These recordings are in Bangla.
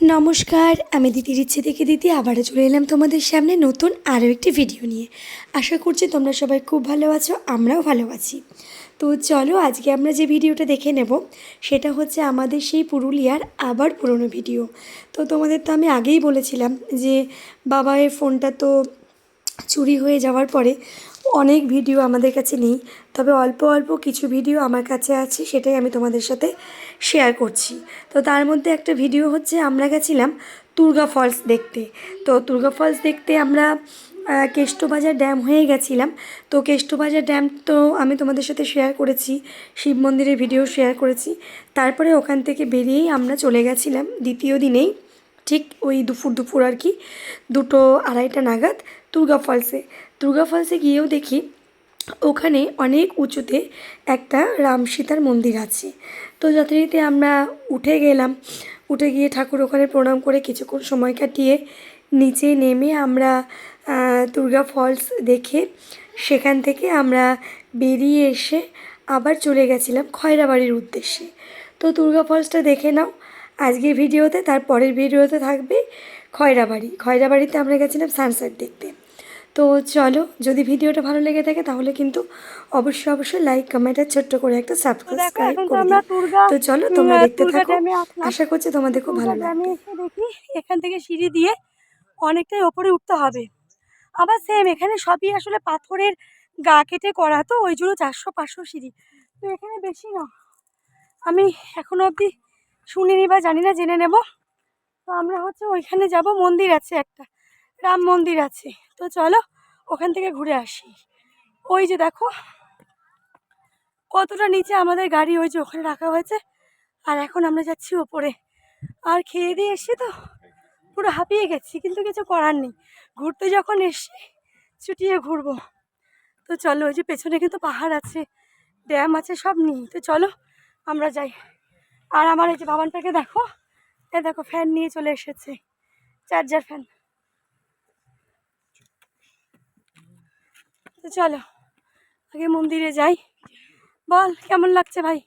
নমস্কার, আমি দিদির ইচ্ছে থেকে দিদি আবারও চলে এলাম তোমাদের সামনে নতুন আরও একটি ভিডিও নিয়ে। আশা করছি তোমরা সবাই খুব ভালো আছো, আমরাও ভালো আছি। তো চলো আজকে আমরা যে ভিডিওটা দেখে নেব সেটা হচ্ছে আমাদের সেই পুরুলিয়ার আবার পুরনো ভিডিও। তো তোমাদের তো আমি আগেই বলেছিলাম যে বাবার ফোনটা তো চুরি হয়ে যাওয়ার পরে অনেক ভিডিও আমাদের কাছে নেই, তবে অল্প অল্প কিছু ভিডিও আমার কাছে আছে, সেটাই আমি তোমাদের সাথে শেয়ার করছি। তো তার মধ্যে একটা ভিডিও হচ্ছে আমরা গেছিলাম দুর্গা ফলস দেখতে। তো দুর্গা ফলস দেখতে আমরা কেষ্টবাজার ড্যাম হয়ে গেছিলাম। তো কেষ্টবাজার ড্যাম তো আমি তোমাদের সাথে শেয়ার করেছি, শিব মন্দিরের ভিডিও শেয়ার করেছি। তারপরে ওখান থেকে বেরিয়েই আমরা চলে গেছিলাম দ্বিতীয় দিনেই, ঠিক ওই দুপুর আর কি 2-2:30 নাগাদ দুর্গা ফলসে গিয়েও দেখি ওখানে অনেক উঁচুতে একটা রাম সীতার মন্দির আছে। তো যথারীতি আমরা উঠে গিয়ে ঠাকুর ওখানে প্রণাম করে কিছুক্ষণ সময় কাটিয়ে নিচে নেমে আমরা দুর্গা ফলস দেখে সেখান থেকে আমরা বেরিয়ে এসে আবার চলে গেছিলাম খয়রাবাড়ির উদ্দেশ্যে। তো দুর্গা ফলসটা দেখে নাও আজকের ভিডিওতে, তারপরের ভিডিওতে থাকবে খয়রাবাড়িতে আমরা গেছিলাম সানসেট দেখতে। তো চলো, যদি ভিডিওটা ভালো লেগে থাকে তাহলে কিন্তু অবশ্যই লাইক কমেন্ট আর ছোট্ট করে একটা সাবস্ক্রাইব করে দিও। তো চলো তোমরা দেখতে থাকো, আশা করছি তোমাদের খুব ভালো লাগবে। দেখি এখান থেকে সিঁড়ি দিয়ে অনেকটাই ওপরে উঠতে হবে। আবার সেম এখানে সবই আসলে পাথরের গা কেটে করা, তো ওই জন্য 400-500 সিঁড়ি। তো এখানে বেশি না, আমি এখনো অবধি শুনিনি বা জানি না, জেনে নেব। তো আমরা হচ্ছে ওইখানে যাব, মন্দির আছে একটা, রাম মন্দির আছে। তো চলো ওখান থেকে ঘুরে আসি। ওই যে দেখো কতটা নিচে আমাদের গাড়ি, ওই যে ওখানে রাখা হয়েছে। আর এখন আমরা যাচ্ছি ওপরে। আর খেয়ে দিয়ে এসছি তো পুরো হাঁপিয়ে গেছি, কিন্তু কিছু করার নেই, ঘুরতে যখন এসছি ছুটিয়ে ঘুরবো। তো চলো, ওই যে পেছনে কিন্তু পাহাড় আছে, ড্যাম আছে, সব নিয়ে। তো চলো আমরা যাই। আর আমার এই যে বাবানটাকে দেখো, দেখো ফ্যান নিয়ে চলে এসেছে, চার্জার ফ্যান। তো চলো আগে মন্দিরে যাই। বল কেমন লাগছে ভাই?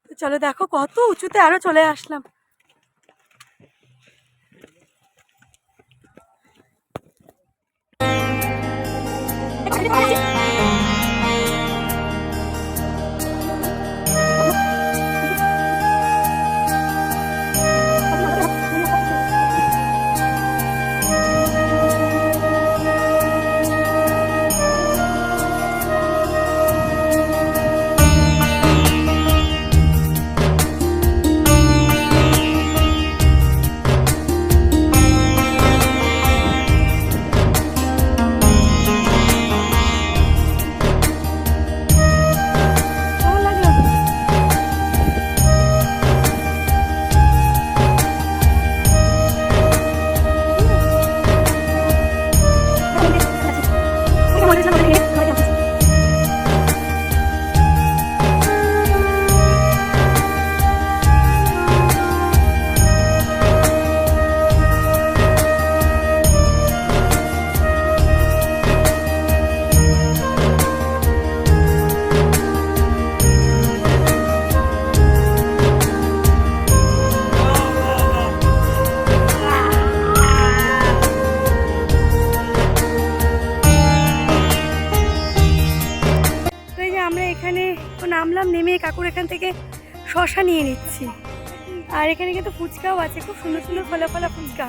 তো চলো, দেখো কত উঁচুতে আরো চলে আসলাম। নামলাম, নেমে কাকুর এখান থেকে শশা নিয়ে নিচ্ছি। আর এখানে কিন্তু ফুচকাও আছে, খুব সুন্দর সুন্দর ফলা ফলা ফুচকা।